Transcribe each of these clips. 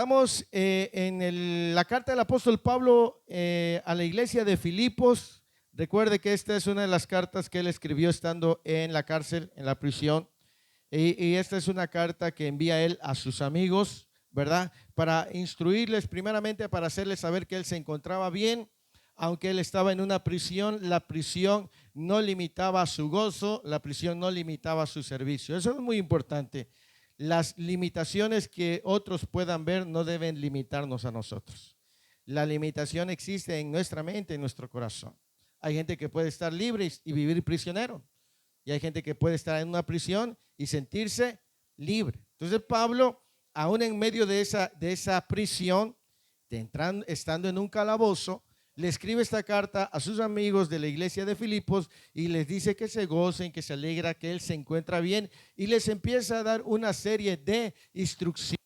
Estamos la carta del apóstol Pablo a la iglesia de Filipos. Recuerde que esta es una de las cartas que él escribió estando en la cárcel, en la prisión. Y esta es una carta que envía él a sus amigos, ¿verdad? Para instruirles, primeramente para hacerles saber que él se encontraba bien, aunque él estaba en una prisión. La prisión no limitaba su gozo, la prisión no limitaba su servicio. Eso es muy importante. Las limitaciones que otros puedan ver no deben limitarnos a nosotros. La limitación existe en nuestra mente, en nuestro corazón. Hay gente que puede estar libre y vivir prisionero. Y hay gente que puede estar en una prisión y sentirse libre. Entonces Pablo, aún en medio de esa prisión, estando en un calabozo, le escribe esta carta a sus amigos de la iglesia de Filipos y les dice que se gocen, que se alegra, que él se encuentra bien, y les empieza a dar una serie de instrucciones.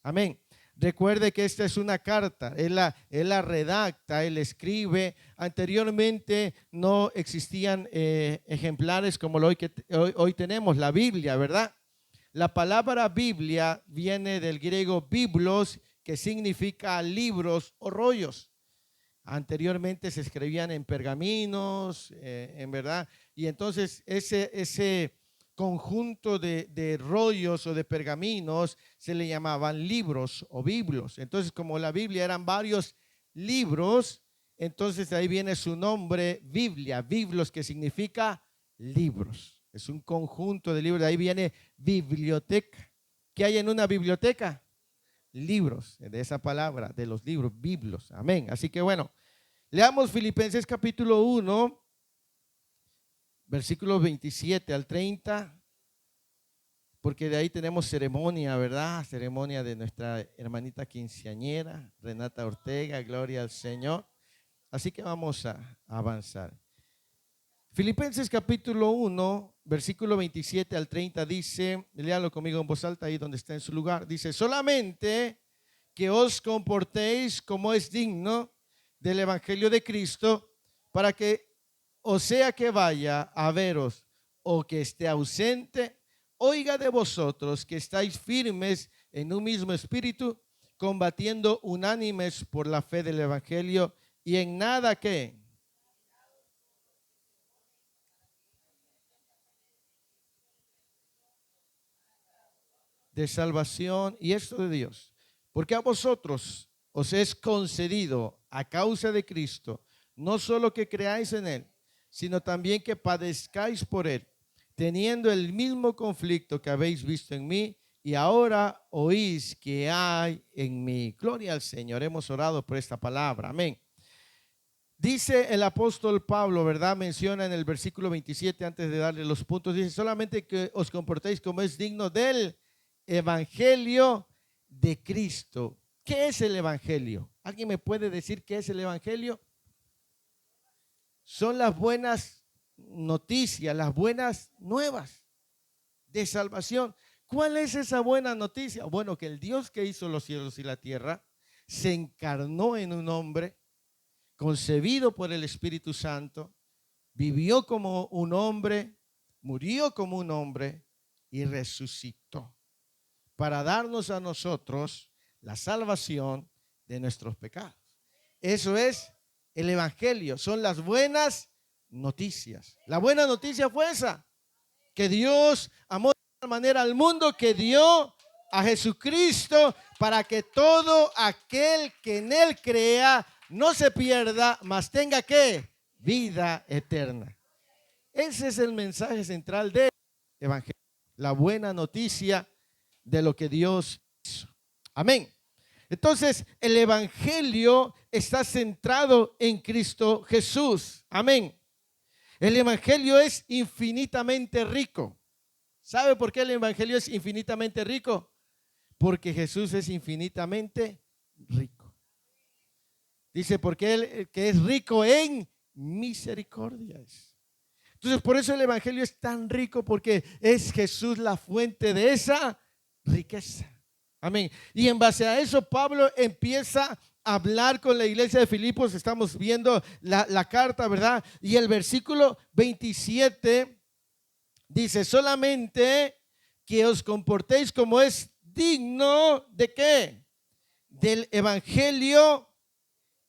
Amén. Recuerde que esta es una carta, él la redacta, él escribe. Anteriormente no existían ejemplares como hoy tenemos, la Biblia, ¿verdad? La palabra Biblia viene del griego biblos, que significa libros o rollos. Anteriormente se escribían en pergaminos, en verdad, y entonces ese conjunto de rollos o de pergaminos se le llamaban libros o biblos. Entonces, como la Biblia eran varios libros, entonces de ahí viene su nombre, Biblia, biblos, que significa libros. Es un conjunto de libros, de ahí viene biblioteca. ¿Qué hay en una biblioteca? Libros, de esa palabra, de los libros, biblos. Amén. Así que bueno, leamos Filipenses capítulo 1, versículos 27 al 30, porque de ahí tenemos ceremonia, ¿verdad? Ceremonia de nuestra hermanita quinceañera, Renata Ortega, gloria al Señor. Así que vamos a avanzar. Filipenses capítulo 1, versículo 27 al 30 dice, léalo conmigo en voz alta ahí donde está en su lugar, dice: solamente que os comportéis como es digno del evangelio de Cristo, para que, o sea que vaya a veros o que esté ausente, oiga de vosotros que estáis firmes en un mismo espíritu, combatiendo unánimes por la fe del evangelio, y en nada que de salvación, y esto de Dios, porque a vosotros os es concedido a causa de Cristo, no solo que creáis en él, sino también que padezcáis por él, teniendo el mismo conflicto que habéis visto en mí y ahora oís que hay en mí. Gloria al Señor. Hemos orado por esta palabra. Amén. Dice el apóstol Pablo, ¿verdad? Menciona en el versículo 27, antes de darle los puntos, dice: solamente que os comportéis como es digno del evangelio de Cristo. ¿Qué es el evangelio? ¿Alguien me puede decir qué es el evangelio? Son las buenas noticias, las buenas nuevas de salvación. ¿Cuál es esa buena noticia? Bueno, que el Dios que hizo los cielos y la tierra se encarnó en un hombre, concebido por el Espíritu Santo, vivió como un hombre, murió como un hombre y resucitó para darnos a nosotros la salvación de nuestros pecados. Eso es el evangelio, son las buenas noticias. La buena noticia fue esa, que Dios amó de tal manera al mundo que dio a Jesucristo para que todo aquel que en él crea no se pierda, mas tenga ¿qué? Vida eterna. Ese es el mensaje central del evangelio, la buena noticia de lo que Dios hizo. Amén. Entonces, el evangelio está centrado en Cristo Jesús. Amén. El evangelio es infinitamente rico. ¿Sabe por qué el evangelio es infinitamente rico? Porque Jesús es infinitamente rico. Dice, porque él que es rico en misericordias. Entonces, por eso el evangelio es tan rico, porque es Jesús la fuente de esa riqueza. Amén. Y en base a eso, Pablo empieza a hablar con la iglesia de Filipos. Estamos viendo la carta, ¿verdad? Y el versículo 27 dice: solamente que os comportéis como es digno de ¿qué? del Evangelio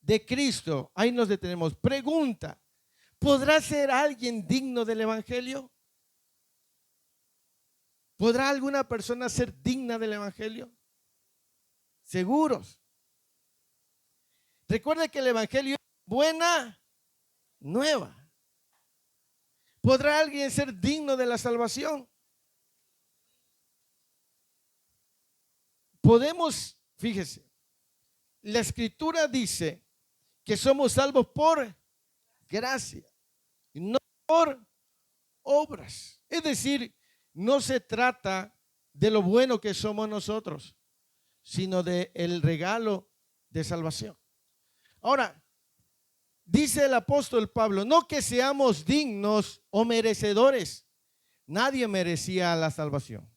de Cristo. Ahí nos detenemos. Pregunta: ¿podrá ser alguien digno del Evangelio? ¿Podrá alguna persona ser digna del Evangelio? Seguros. Recuerde que el Evangelio es buena nueva. ¿Podrá alguien ser digno de la salvación? Podemos, fíjese, la Escritura dice que somos salvos por gracia, no por obras. Es decir, no se trata de lo bueno que somos nosotros, sino de el regalo de salvación. Ahora, dice el apóstol Pablo, no que seamos dignos o merecedores. Nadie merecía la salvación.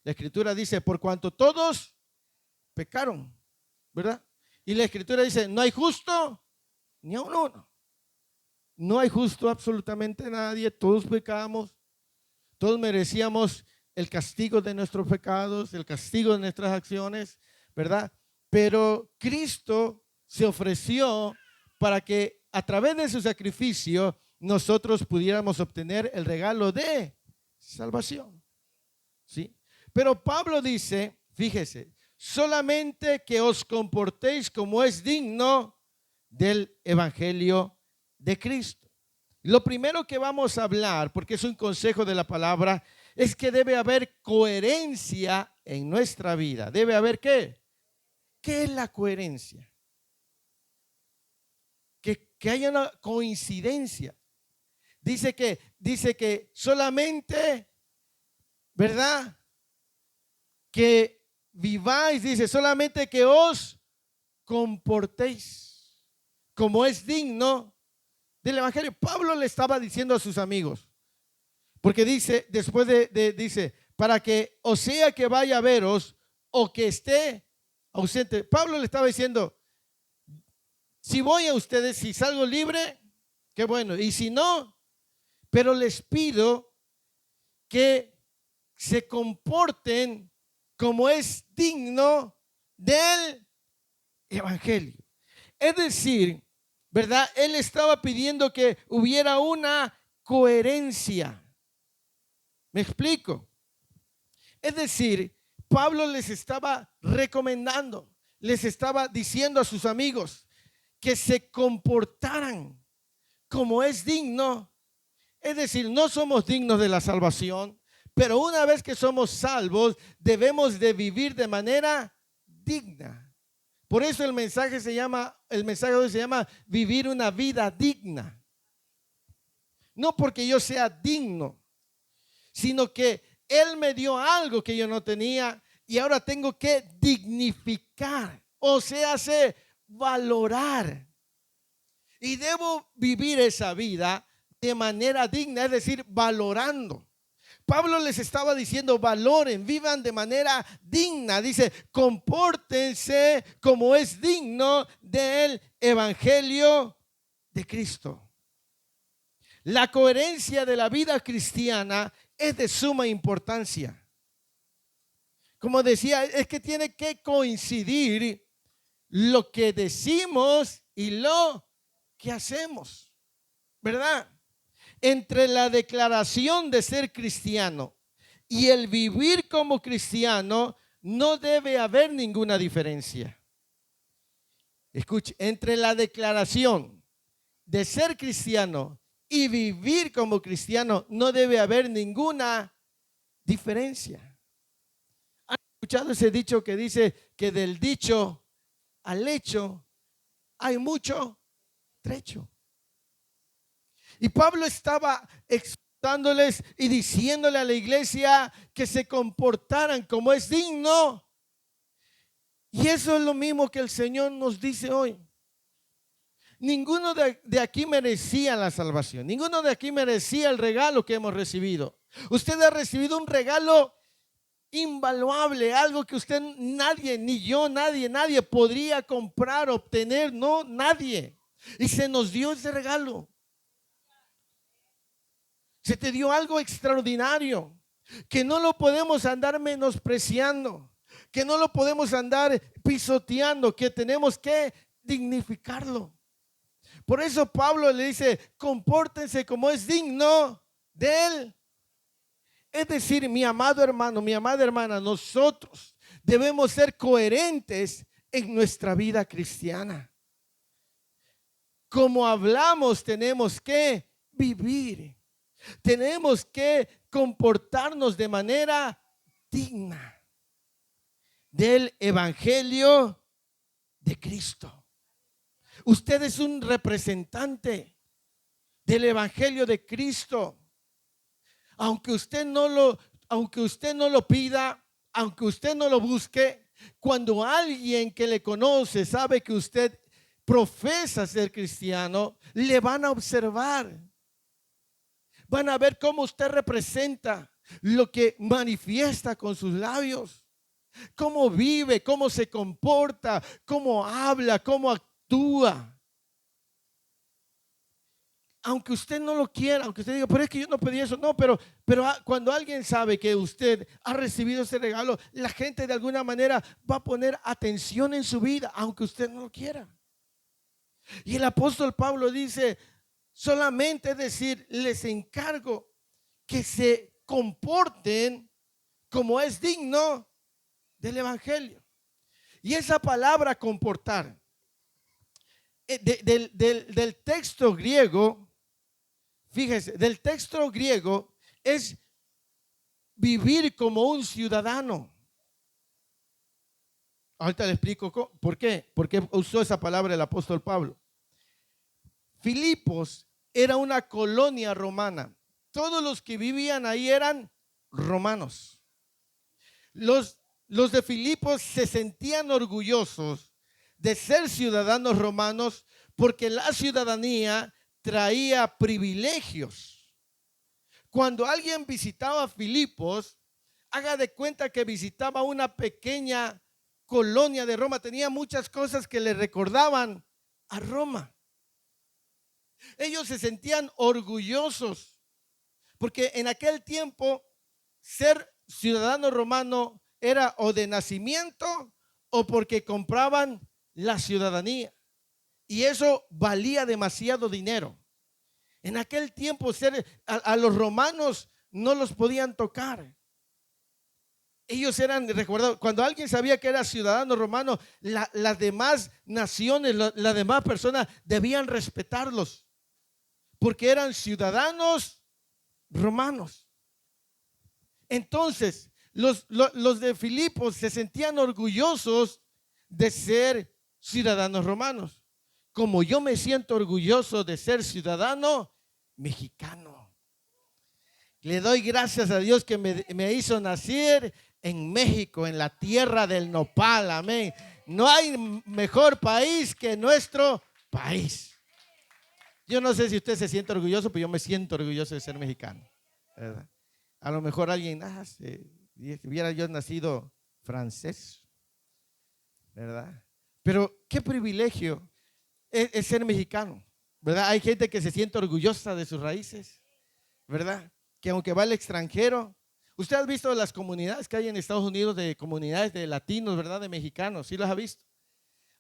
La Escritura dice, por cuanto todos pecaron, ¿verdad? Y la Escritura dice, no hay justo ni a uno. No hay justo absolutamente nadie. Todos pecamos. Todos merecíamos el castigo de nuestros pecados, el castigo de nuestras acciones, ¿verdad? Pero Cristo se ofreció para que a través de su sacrificio nosotros pudiéramos obtener el regalo de salvación. ¿Sí? Pero Pablo dice, fíjese, solamente que os comportéis como es digno del Evangelio de Cristo. Lo primero que vamos a hablar, porque es un consejo de la palabra, es que debe haber coherencia en nuestra vida. Debe haber ¿qué? ¿Qué es la coherencia? Que haya una coincidencia. Dice que solamente, ¿verdad? Que viváis, dice, solamente que os comportéis como es digno del Evangelio. Pablo le estaba diciendo a sus amigos, porque dice, después dice, para que o sea que vaya a veros o que esté ausente. Pablo le estaba diciendo, si voy a ustedes, si salgo libre, qué bueno, y si no, pero les pido que se comporten como es digno del Evangelio. Es decir, ¿verdad? Él estaba pidiendo que hubiera una coherencia. ¿Me explico? Es decir, Pablo les estaba recomendando, les estaba diciendo a sus amigos que se comportaran como es digno. Es decir, no somos dignos de la salvación, pero una vez que somos salvos, debemos de vivir de manera digna. Por eso el mensaje de hoy se llama vivir una vida digna. No porque yo sea digno, sino que Él me dio algo que yo no tenía y ahora tengo que dignificar, o sea, valorar. Y debo vivir esa vida de manera digna, es decir, valorando. Pablo les estaba diciendo, valoren, vivan de manera digna. Dice, compórtense como es digno del Evangelio de Cristo. La coherencia de la vida cristiana es de suma importancia. Como decía, es que tiene que coincidir lo que decimos y lo que hacemos, ¿verdad? Entre la declaración de ser cristiano y el vivir como cristiano no debe haber ninguna diferencia. Escuche, entre la declaración de ser cristiano y vivir como cristiano no debe haber ninguna diferencia. ¿Han escuchado ese dicho que dice que del dicho al hecho hay mucho trecho? Y Pablo estaba exhortándoles y diciéndole a la iglesia que se comportaran como es digno. Y eso es lo mismo que el Señor nos dice hoy. Ninguno de aquí merecía la salvación. Ninguno de aquí merecía el regalo que hemos recibido. Usted ha recibido un regalo invaluable, algo que usted, nadie, ni yo, nadie podría comprar, obtener, no, nadie. Y se nos dio ese regalo. Se te dio algo extraordinario que no lo podemos andar menospreciando, que no lo podemos andar pisoteando, que tenemos que dignificarlo. Por eso Pablo le dice, compórtense como es digno de él. Es decir, mi amado hermano, mi amada hermana, nosotros debemos ser coherentes en nuestra vida cristiana. Como hablamos, tenemos que vivir. Tenemos que comportarnos de manera digna del evangelio de Cristo. Usted es un representante del evangelio de Cristo. Aunque usted no lo pida, aunque usted no lo busque, cuando alguien que le conoce sabe que usted profesa ser cristiano, le van a observar. Van a ver cómo usted representa lo que manifiesta con sus labios, cómo vive, cómo se comporta, cómo habla, cómo actúa. Aunque usted no lo quiera, aunque usted diga, pero es que yo no pedí eso. No, pero cuando alguien sabe que usted ha recibido ese regalo, la gente de alguna manera va a poner atención en su vida, aunque usted no lo quiera. Y el apóstol Pablo dice, solamente, es decir, les encargo que se comporten como es digno del evangelio. Y esa palabra comportar, del texto griego, fíjese, del texto griego es vivir como un ciudadano. Ahorita le explico por qué usó esa palabra el apóstol Pablo. Filipos era una colonia romana. Todos los que vivían ahí eran romanos. Los de Filipos se sentían orgullosos de ser ciudadanos romanos porque la ciudadanía traía privilegios. Cuando alguien visitaba Filipos, haga de cuenta que visitaba una pequeña colonia de Roma. Tenía muchas cosas que le recordaban a Roma. Ellos se sentían orgullosos porque en aquel tiempo ser ciudadano romano era o de nacimiento o porque compraban la ciudadanía. Y eso valía demasiado dinero. En aquel tiempo a los romanos no los podían tocar. Ellos eran, recuerdo, cuando alguien sabía que era ciudadano romano, las demás naciones, las demás personas debían respetarlos, porque eran ciudadanos romanos. Entonces, los de Filipos se sentían orgullosos de ser ciudadanos romanos, como yo me siento orgulloso de ser ciudadano mexicano. Le doy gracias a Dios que me hizo nacer en México, en la tierra del nopal, amén. No hay mejor país que nuestro país. Yo no sé si usted se siente orgulloso, pero yo me siento orgulloso de ser mexicano, ¿verdad? A lo mejor alguien, si hubiera yo nacido francés, ¿verdad? Pero qué privilegio es ser mexicano, ¿verdad? Hay gente que se siente orgullosa de sus raíces, ¿verdad? Que aunque va al extranjero, usted ha visto las comunidades que hay en Estados Unidos, de comunidades de latinos, ¿verdad? De mexicanos, ¿sí las ha visto?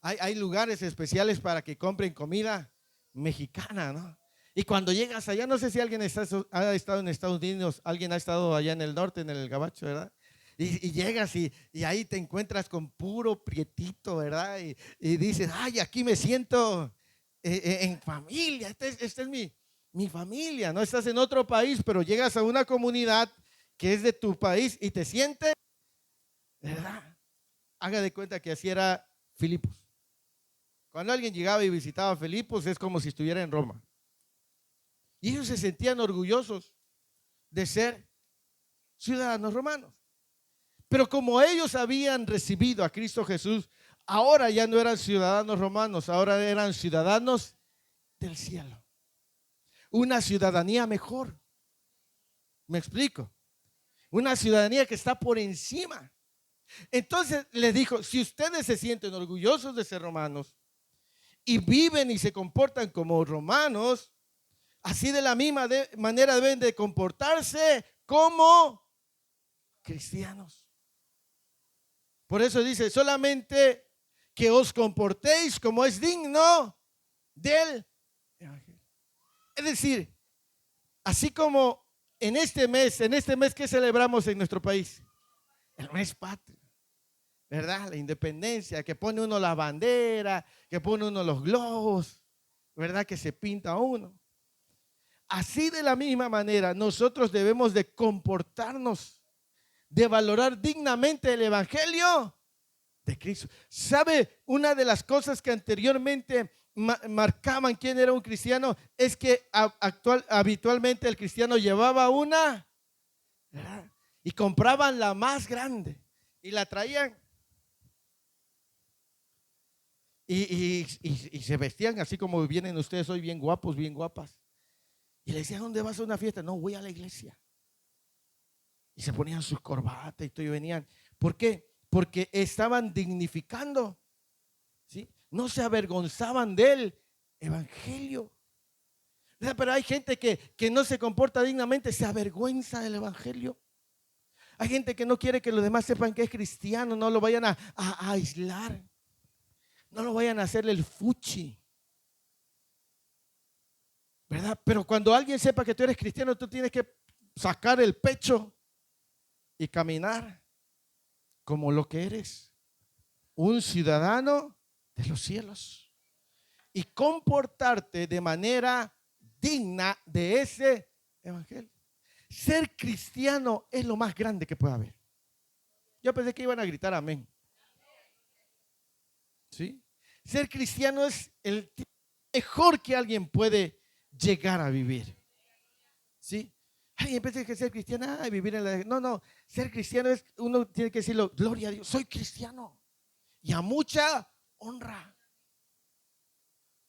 Hay lugares especiales para que compren comida mexicana, ¿no? Y cuando llegas allá, no sé si alguien ha estado en Estados Unidos, alguien ha estado allá en el norte, en el Gabacho, ¿verdad? Y llegas y ahí te encuentras con puro prietito, ¿verdad? Y dices, ay, aquí me siento en familia, esta es mi familia, ¿no? Estás en otro país, pero llegas a una comunidad que es de tu país y te sientes, ¿verdad? Haga de cuenta que así era Filipos. Cuando alguien llegaba y visitaba Filipos, es como si estuviera en Roma. Y ellos se sentían orgullosos de ser ciudadanos romanos. Pero como ellos habían recibido a Cristo Jesús, ahora ya no eran ciudadanos romanos, ahora eran ciudadanos del cielo. Una ciudadanía mejor. ¿Me explico? Una ciudadanía que está por encima. Entonces les dijo, si ustedes se sienten orgullosos de ser romanos y viven y se comportan como romanos, así de la misma manera deben de comportarse como cristianos. Por eso dice, solamente que os comportéis como es digno del evangelio. Es decir, así como en este mes que celebramos en nuestro país, el mes patrio, ¿verdad? La independencia, que pone uno la bandera, que pone uno los globos, ¿verdad? Que se pinta uno. Así de la misma manera, nosotros debemos de comportarnos, de valorar dignamente el evangelio de Cristo. ¿Sabe? Una de las cosas que anteriormente marcaban quién era un cristiano es que habitualmente el cristiano llevaba una, ¿verdad? Y compraban la más grande y la traían y se vestían así como vienen ustedes hoy, bien guapos, bien guapas. Y le decían, ¿dónde vas a una fiesta? No, voy a la iglesia. Y se ponían sus corbatas y todo y venían. ¿Por qué? Porque estaban dignificando, ¿sí? No se avergonzaban del evangelio. Pero hay gente que no se comporta dignamente, se avergüenza del evangelio. Hay gente que no quiere que los demás sepan que es cristiano, no lo vayan a aislar, no lo vayan a hacerle el fuchi, ¿verdad? Pero cuando alguien sepa que tú eres cristiano, tú tienes que sacar el pecho y caminar como lo que eres, un ciudadano de los cielos, y comportarte de manera digna de ese evangelio. Ser cristiano es lo más grande que puede haber. Yo pensé que iban a gritar amén. ¿Sí? Ser cristiano es el mejor que alguien puede llegar a vivir. ¿Sí? Alguien piensa que ser cristiano es vivir en la... No, ser cristiano es, uno tiene que decirlo, gloria a Dios, soy cristiano. Y a mucha honra.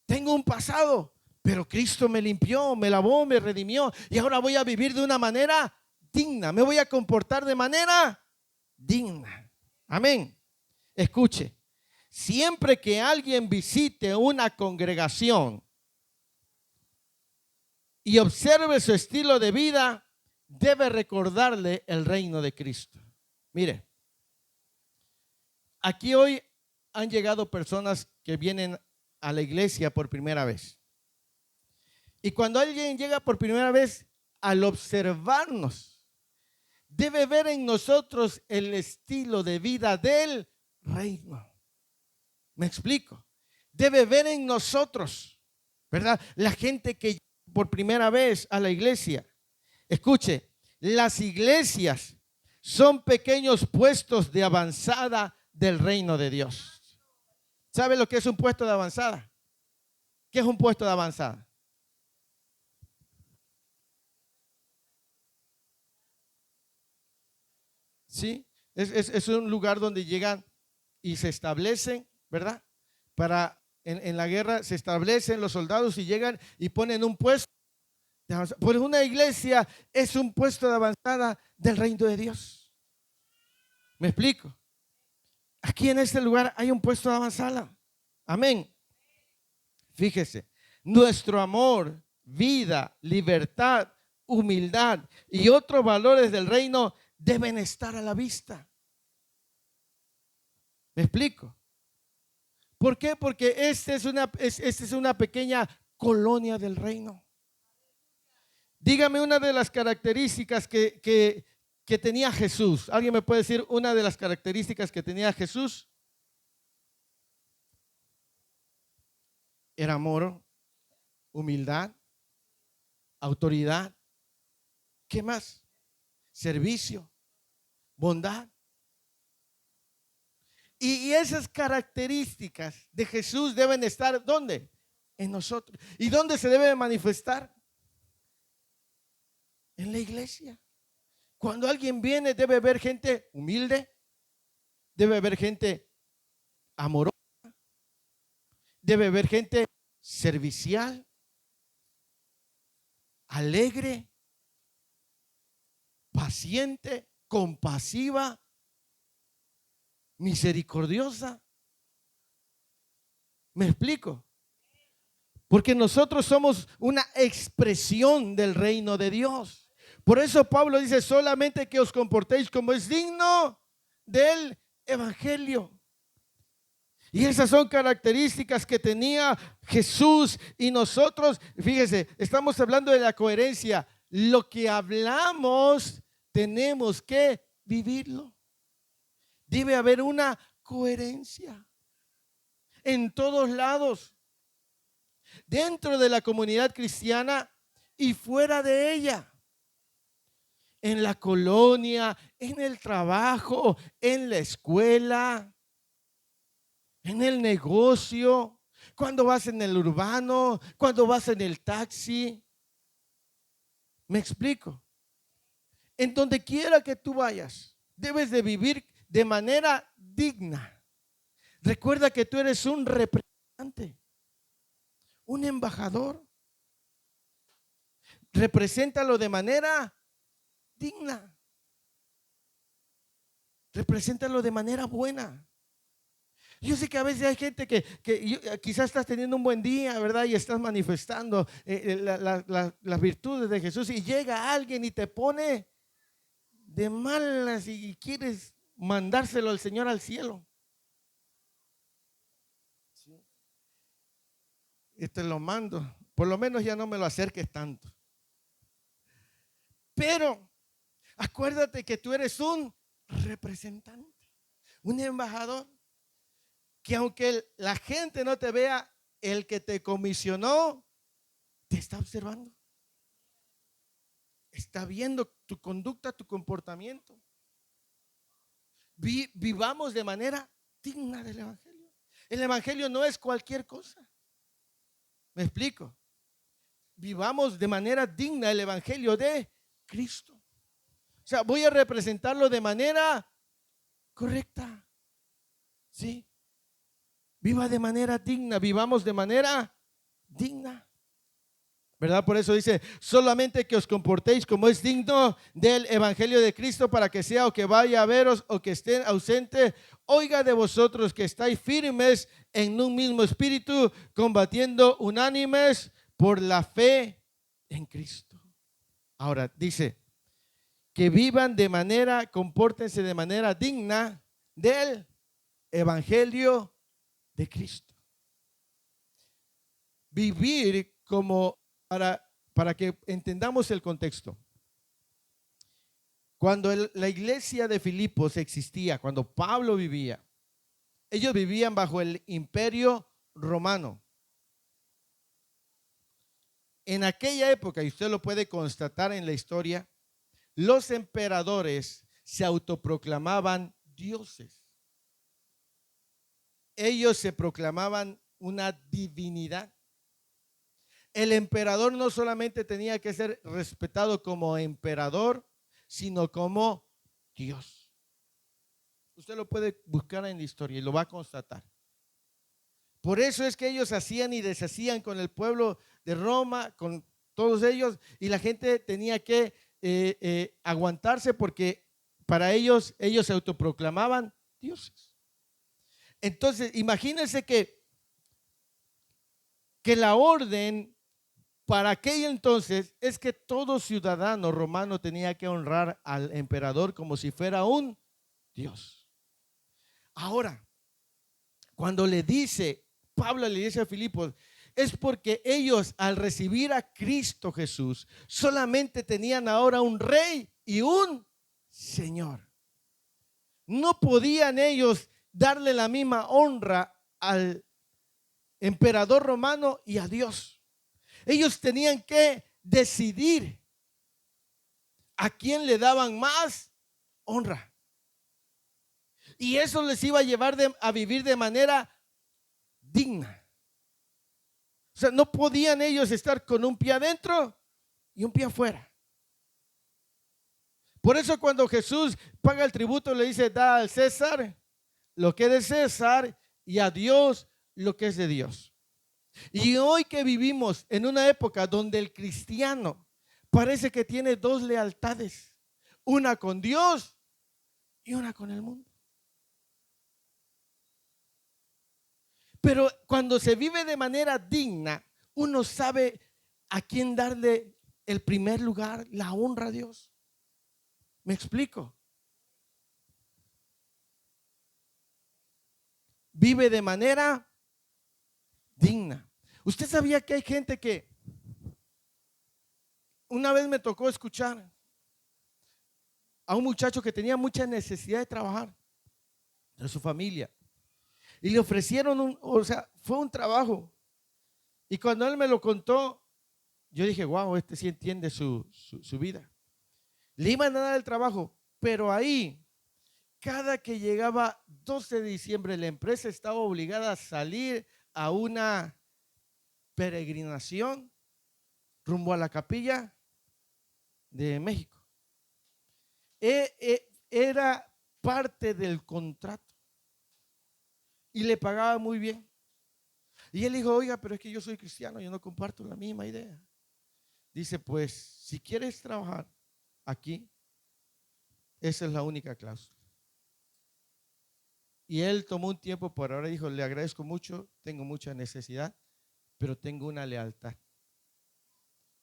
Tengo un pasado, pero Cristo me limpió, me lavó, me redimió. Y ahora voy a vivir de una manera digna. Me voy a comportar de manera digna. Amén. Escuche. Siempre que alguien visite una congregación y observe su estilo de vida, debe recordarle el reino de Cristo. Mire, aquí hoy han llegado personas que vienen a la iglesia por primera vez. Y cuando alguien llega por primera vez, al observarnos, debe ver en nosotros el estilo de vida del reino. ¿Me explico? Debe ver en nosotros, ¿verdad? La gente que por primera vez a la iglesia. Escuche, las iglesias son pequeños puestos de avanzada del reino de Dios. ¿Sabe lo que es un puesto de avanzada? ¿Qué es un puesto de avanzada? ¿Sí? Es un lugar donde llegan y se establecen, ¿verdad? En la guerra se establecen los soldados y llegan y ponen un puesto de avanzada. Por una iglesia es un puesto de avanzada del reino de Dios. ¿Me explico? Aquí en este lugar hay un puesto de avanzada. Amén. Fíjese, nuestro amor, vida, libertad, humildad y otros valores del reino deben estar a la vista. ¿Me explico? ¿Por qué? Porque esta es una pequeña colonia del reino. Dígame una de las características que tenía Jesús. ¿Alguien me puede decir una de las características que tenía Jesús? Era amor, humildad, autoridad. ¿Qué más? Servicio, bondad. Y esas características de Jesús deben estar, ¿dónde? En nosotros. ¿Y dónde se debe manifestar? En la iglesia. Cuando alguien viene debe haber gente humilde, debe haber gente amorosa, debe haber gente servicial, alegre, paciente, compasiva, misericordiosa. ¿Me explico? Porque nosotros somos una expresión del reino de Dios. Por eso Pablo dice, solamente que os comportéis como es digno del evangelio. Y esas son características que tenía Jesús y nosotros. Fíjese, estamos hablando de la coherencia. Lo que hablamos tenemos que vivirlo. Debe haber una coherencia en todos lados, dentro de la comunidad cristiana y fuera de ella. En la colonia, en el trabajo, en la escuela, en el negocio, cuando vas en el urbano, cuando vas en el taxi. ¿Me explico? En donde quiera que tú vayas, debes de vivir de manera digna. Recuerda que tú eres un representante, un embajador. Represéntalo de manera digna. Represéntalo de manera buena. Yo sé que a veces hay gente que quizás estás teniendo un buen día, ¿verdad? Y estás manifestando las virtudes de Jesús y llega alguien y te pone de malas y quieres mandárselo al Señor al cielo. ¿Sí? Y te lo mando. Por lo menos ya no me lo acerques tanto. Pero acuérdate que tú eres un representante, un embajador. Que aunque la gente no te vea, el que te comisionó te está observando. Está viendo tu conducta, tu comportamiento. Vivamos de manera digna del evangelio. El evangelio no es cualquier cosa. ¿Me explico? Vivamos de manera digna el evangelio de Cristo. O sea, voy a representarlo de manera correcta. ¿Sí? Viva de manera digna, vivamos de manera digna. ¿Verdad? Por eso dice, solamente que os comportéis como es digno del evangelio de Cristo, para que sea o que vaya a veros o que esté ausente, oiga de vosotros que estáis firmes en un mismo espíritu, combatiendo unánimes por la fe en Cristo. Ahora dice, que vivan de manera, compórtense de manera digna del evangelio de Cristo. Vivir como para que entendamos el contexto. Cuando la iglesia de Filipos existía, cuando Pablo vivía, ellos vivían bajo el imperio romano. En aquella época, y usted lo puede constatar en la historia, los emperadores se autoproclamaban dioses. Ellos se proclamaban una divinidad. El emperador no solamente tenía que ser respetado como emperador, sino como Dios. Usted lo puede buscar en la historia y lo va a constatar. Por eso es que ellos hacían y deshacían con el pueblo de Roma, con todos ellos, y la gente tenía que aguantarse, porque para ellos se autoproclamaban dioses. Entonces, imagínense que la orden para aquel entonces es que todo ciudadano romano tenía que honrar al emperador como si fuera un Dios. Ahora, cuando le dice Pablo a la iglesia de Filipos, es porque ellos, al recibir a Cristo Jesús, solamente tenían ahora un rey y un señor. No podían ellos darle la misma honra al emperador romano y a Dios. Ellos tenían que decidir a quién le daban más honra. Y eso les iba a llevar a vivir de manera digna. O sea, no podían ellos estar con un pie adentro y un pie afuera. Por eso cuando Jesús paga el tributo, le dice, da al César lo que es de César y a Dios lo que es de Dios. Y hoy que vivimos en una época donde el cristiano parece que tiene dos lealtades, una con Dios y una con el mundo. Pero cuando se vive de manera digna, uno sabe a quién darle el primer lugar, la honra a Dios. ¿Me explico? vive de manera digna. ¿Usted sabía que hay gente que una vez me tocó escuchar a un muchacho que tenía mucha necesidad de trabajar de su familia y le ofrecieron fue un trabajo, y cuando él me lo contó, yo dije, wow, este sí entiende su vida. Le iban a dar el trabajo, pero ahí, cada que llegaba 12 de diciembre, la empresa estaba obligada a salir a una peregrinación rumbo a la capilla de México. Era parte del contrato y le pagaba muy bien. Y él dijo, oiga, pero es que yo soy cristiano, yo no comparto la misma idea. Dice, pues, si quieres trabajar aquí, esa es la única cláusula. Y él tomó un tiempo por ahora, dijo, le agradezco mucho, tengo mucha necesidad, pero tengo una lealtad.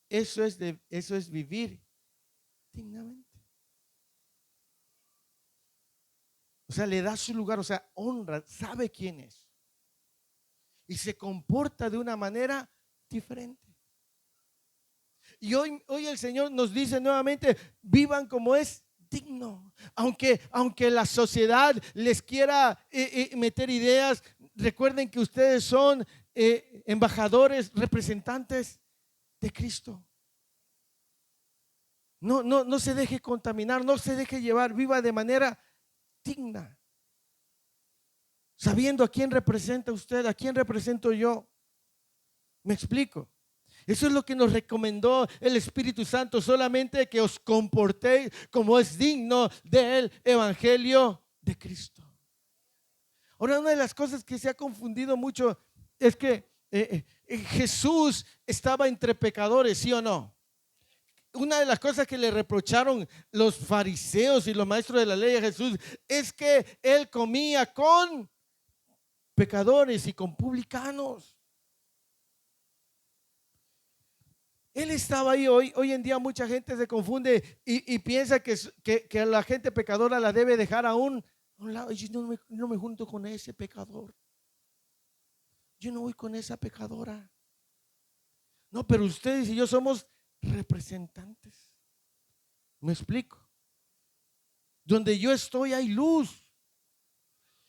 Eso es vivir dignamente. O sea, le da su lugar, o sea, honra, sabe quién es. Y se comporta de una manera diferente. Y hoy el Señor nos dice nuevamente, vivan como es digno. Aunque la sociedad les quiera meter ideas, recuerden que ustedes son embajadores, representantes de Cristo. No se deje contaminar, no se deje llevar, viva de manera digna. Sabiendo a quién representa usted, a quién represento yo. ¿Me explico? Eso es lo que nos recomendó el Espíritu Santo, solamente que os comportéis como es digno del Evangelio de Cristo. Ahora, una de las cosas que se ha confundido mucho es que Jesús estaba entre pecadores, ¿sí o no? Una de las cosas que le reprocharon los fariseos y los maestros de la ley a Jesús es que él comía con pecadores y con publicanos. Él estaba ahí. Hoy en día mucha gente se confunde y piensa que la gente pecadora la debe dejar a un lado. Yo no me junto con ese pecador. Yo no voy con esa pecadora. No, pero ustedes y yo somos representantes. ¿Me explico? Donde yo estoy hay luz.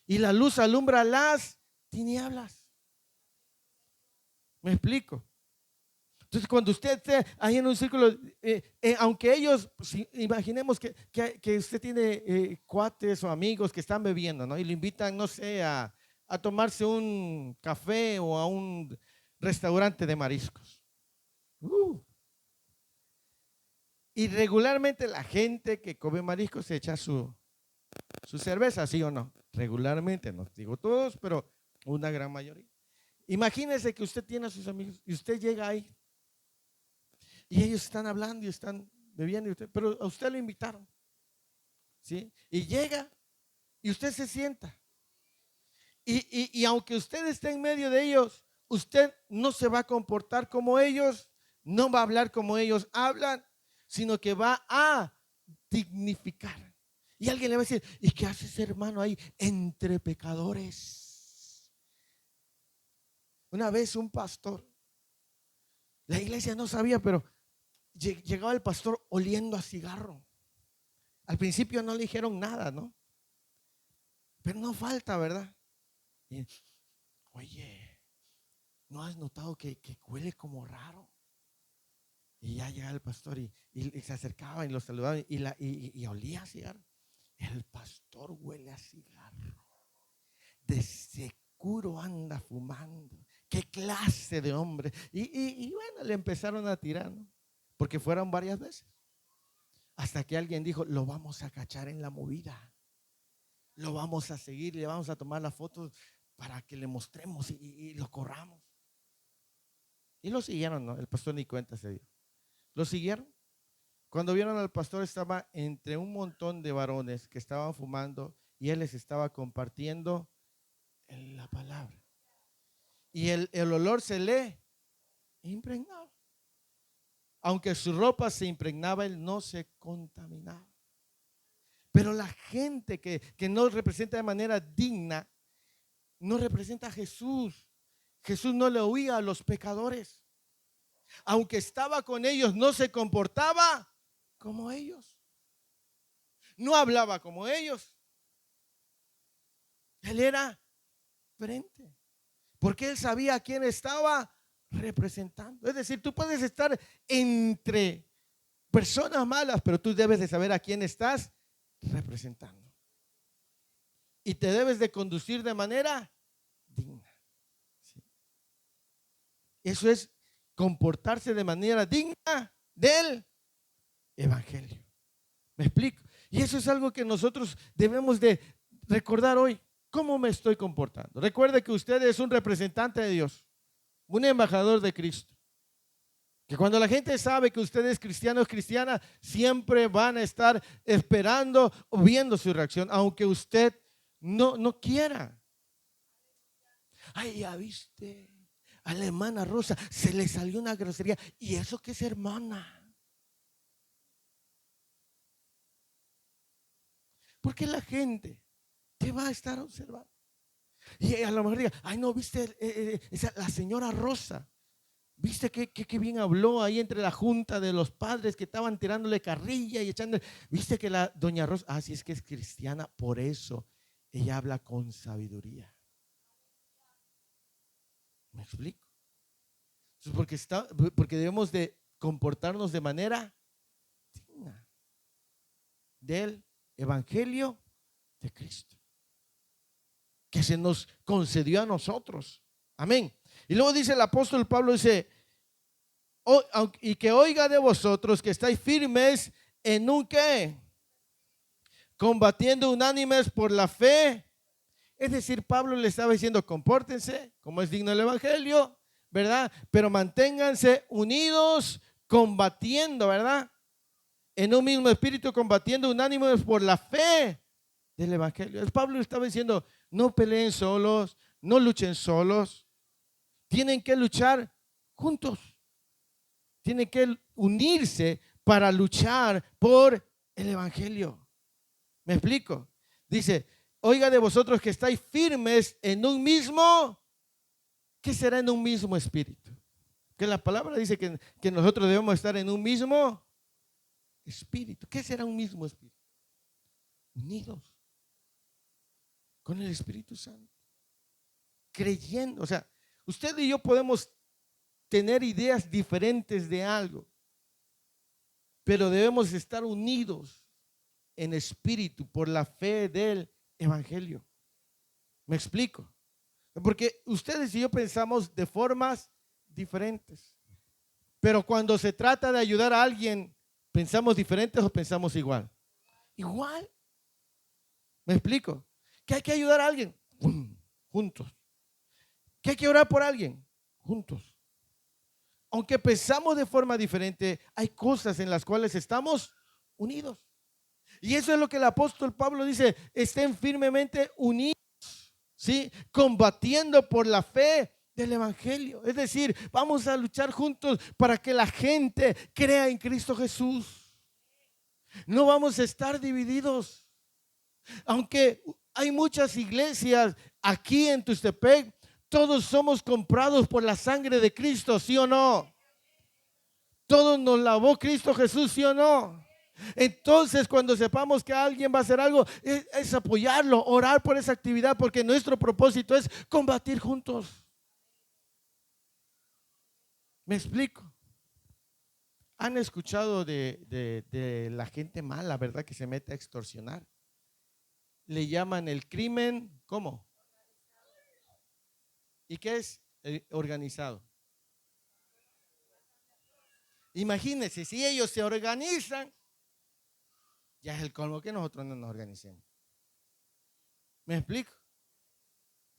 Y la luz alumbra las tinieblas. ¿Me explico? Entonces, cuando usted esté ahí en un círculo, aunque ellos, imaginemos que usted tiene cuates o amigos que están bebiendo, ¿no? Y le invitan, no sé, a tomarse un café o a un restaurante de mariscos. Y regularmente la gente que come mariscos se echa su cerveza, ¿sí o no? Regularmente, no digo todos, pero una gran mayoría. Imagínese que usted tiene a sus amigos y usted llega ahí y ellos están hablando y están bebiendo, pero a usted lo invitaron, ¿sí? Y llega y usted se sienta. Y aunque usted esté en medio de ellos, usted no se va a comportar como ellos, no va a hablar como ellos hablan, sino que va a dignificar. Y alguien le va a decir, ¿y qué hace ese hermano ahí entre pecadores? Una vez un pastor, la iglesia no sabía, pero llegaba el pastor oliendo a cigarro. Al principio no le dijeron nada, ¿no? Pero no falta, ¿verdad? Y, oye, ¿no has notado que huele como raro? Y ya llegaba el pastor y se acercaba y lo saludaba y olía a cigarro. El pastor huele a cigarro. De seguro anda fumando. ¿Qué clase de hombre? Y bueno, le empezaron a tirar, ¿no? Porque fueron varias veces. Hasta que alguien dijo, lo vamos a cachar en la movida. Lo vamos a seguir, le vamos a tomar las fotos para que le mostremos y lo corramos. Y lo siguieron, ¿no? El pastor ni cuenta se dio. Lo siguieron. Cuando vieron al pastor, estaba entre un montón de varones que estaban fumando y él les estaba compartiendo la palabra. Y el olor se le impregnaba. Aunque su ropa se impregnaba, él no se contaminaba. Pero la gente que no representa de manera digna, no representa a Jesús. Jesús no le oía a los pecadores. Aunque estaba con ellos, no se comportaba como ellos. No hablaba como ellos. Él era diferente. Porque él sabía a quién estaba representando. Es decir, tú puedes estar entre personas malas, pero tú debes de saber a quién estás representando. Y te debes de conducir de manera digna. ¿Sí? Eso es comportarse de manera digna del evangelio. ¿Me explico? Y eso es algo que nosotros debemos de recordar hoy. ¿Cómo me estoy comportando? Recuerde que usted es un representante de Dios, un embajador de Cristo. Que cuando la gente sabe que usted es cristiano o cristiana, siempre van a estar esperando o viendo su reacción, aunque usted no quiera. Ay, ya viste, a la hermana Rosa se le salió una grosería. ¿Y eso qué es, hermana? Porque la gente te va a estar observando. Y a lo mejor diga, ay, no, viste la señora Rosa. ¿Viste qué bien habló ahí entre la junta de los padres que estaban tirándole carrilla y echando? ¿Viste que la doña Rosa, sí es que es cristiana, por eso ella habla con sabiduría? ¿Me explico? Entonces, porque debemos de comportarnos de manera digna del evangelio de Cristo, que se nos concedió a nosotros. Amén. Y luego dice el apóstol Pablo, dice, y que oiga de vosotros que estáis firmes en un qué, combatiendo unánimes por la fe. Es decir, Pablo le estaba diciendo, compórtense como es digno del evangelio, ¿verdad? Pero manténganse unidos, combatiendo, ¿verdad? En un mismo espíritu, combatiendo unánimes por la fe del evangelio. Pablo estaba diciendo, no peleen solos, no luchen solos, tienen que luchar juntos, tienen que unirse para luchar por el evangelio. ¿Me explico? Dice, oiga de vosotros que estáis firmes en un mismo, ¿qué será en un mismo espíritu? Que la palabra dice que nosotros debemos estar en un mismo espíritu. ¿Qué será un mismo espíritu? Unidos con el Espíritu Santo, creyendo. O sea, usted y yo podemos tener ideas diferentes de algo, pero debemos estar unidos en espíritu por la fe del evangelio. ¿Me explico? Porque ustedes y yo pensamos de formas diferentes, pero cuando se trata de ayudar a alguien, ¿pensamos diferentes o pensamos igual? Igual. ¿Me explico? Que hay que ayudar a alguien juntos. Que hay que orar por alguien juntos. Aunque pensamos de forma diferente, hay cosas en las cuales estamos unidos. Y eso es lo que el apóstol Pablo dice, estén firmemente unidos, ¿sí? Combatiendo por la fe del evangelio. Es decir, vamos a luchar juntos para que la gente crea en Cristo Jesús. No vamos a estar divididos. Aunque hay muchas iglesias aquí en Tuxtepec, todos somos comprados por la sangre de Cristo, ¿sí o no? Todos nos lavó Cristo Jesús, ¿sí o no? Entonces, cuando sepamos que alguien va a hacer algo, es apoyarlo, orar por esa actividad, porque nuestro propósito es combatir juntos. ¿Me explico? ¿Han escuchado de la gente mala, verdad, que se mete a extorsionar? Le llaman el crimen, ¿cómo? ¿Y qué es? Organizado. Imagínense, si ellos se organizan, ya es el colmo que nosotros no nos organicemos. ¿Me explico?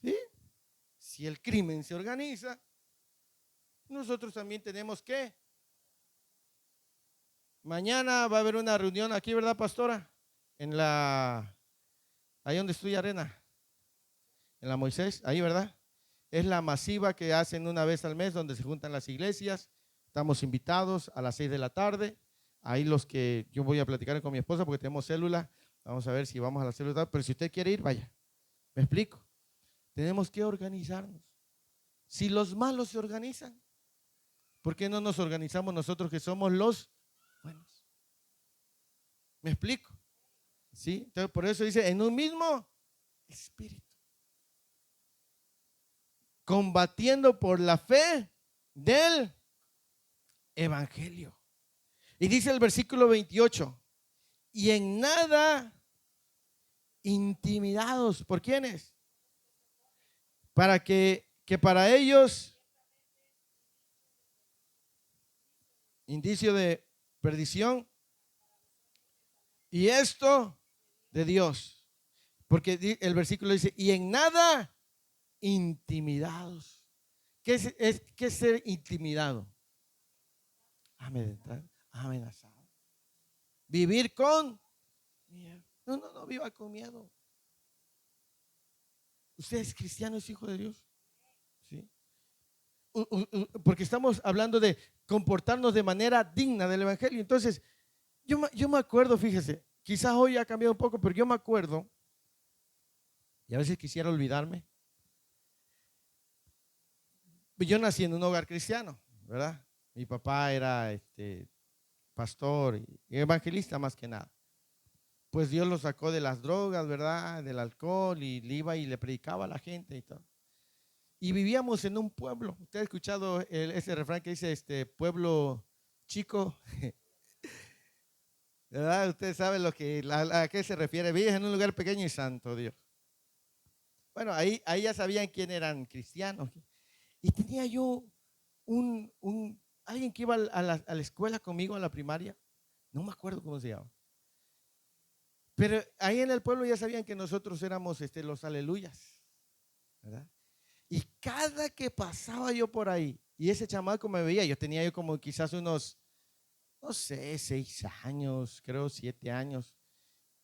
¿Sí? Si el crimen se organiza, nosotros también tenemos que. Mañana va a haber una reunión aquí, ¿verdad, pastora? Ahí donde estudia Arena, en la Moisés, ahí, ¿verdad? Es la masiva que hacen una vez al mes, donde se juntan las iglesias. Estamos invitados a las 6 de la tarde. Ahí yo voy a platicar con mi esposa porque tenemos célula. Vamos a ver si vamos a la célula, pero si usted quiere ir, vaya. ¿Me explico? Tenemos que organizarnos. Si los malos se organizan, ¿por qué no nos organizamos nosotros que somos los buenos? ¿Me explico? ¿Sí? Entonces, por eso dice, en un mismo espíritu. Combatiendo por la fe del evangelio. Y dice el versículo 28, y en nada intimidados. ¿Por quiénes? Para que para ellos indicio de perdición y esto de Dios. Porque el versículo dice, y en nada intimidados. ¿Qué es ser intimidado? Amenazado. Vivir con miedo. No viva con miedo. ¿Usted es cristiano, es hijo de Dios? ¿Sí? Porque estamos hablando de comportarnos de manera digna del evangelio. Entonces, yo me acuerdo, fíjese, quizás hoy ha cambiado un poco, pero yo me acuerdo, y a veces quisiera olvidarme. Yo nací en un hogar cristiano, ¿verdad? Mi papá era pastor y evangelista más que nada. Pues Dios lo sacó de las drogas, ¿verdad? Del alcohol, y le iba y le predicaba a la gente y todo. Y vivíamos en un pueblo. ¿Usted ha escuchado ese refrán que dice pueblo chico? ¿Verdad? Usted sabe a qué se refiere. Vives en un lugar pequeño y santo, Dios. Bueno, ahí ya sabían quién eran cristianos. Y tenía yo alguien que iba a la escuela conmigo, a la primaria. No me acuerdo cómo se llama. Pero ahí en el pueblo ya sabían que nosotros éramos los aleluyas, ¿verdad? Y cada que pasaba yo por ahí, y ese chamaco me veía, yo tenía como quizás unos, no sé, 6 años, creo 7 años.